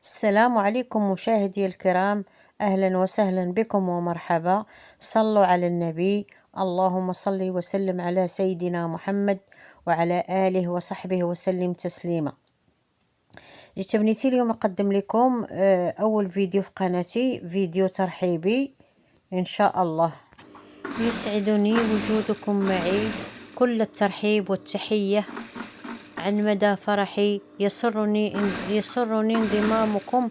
السلام عليكم مشاهدي الكرام، أهلا وسهلا بكم ومرحبا. صلوا على النبي، اللهم صل وسلم على سيدنا محمد وعلى آله وصحبه وسلم تسليما. جيت بنيتي اليوم نقدم لكم أول فيديو في قناتي، فيديو ترحيبي إن شاء الله. يسعدني وجودكم معي، كل الترحيب والتحية عن مدى فرحي. يسرني انضمامكم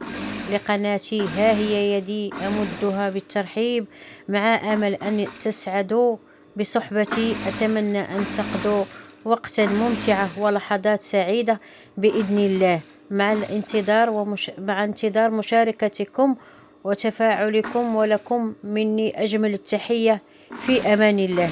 لقناتي. ها هي يدي أمدها بالترحيب، مع أمل أن تسعدوا بصحبتي. أتمنى أن تقضوا وقتا ممتعة ولحظات سعيدة بإذن الله، مع انتظار مشاركتكم وتفاعلكم. ولكم مني أجمل التحية، في أمان الله.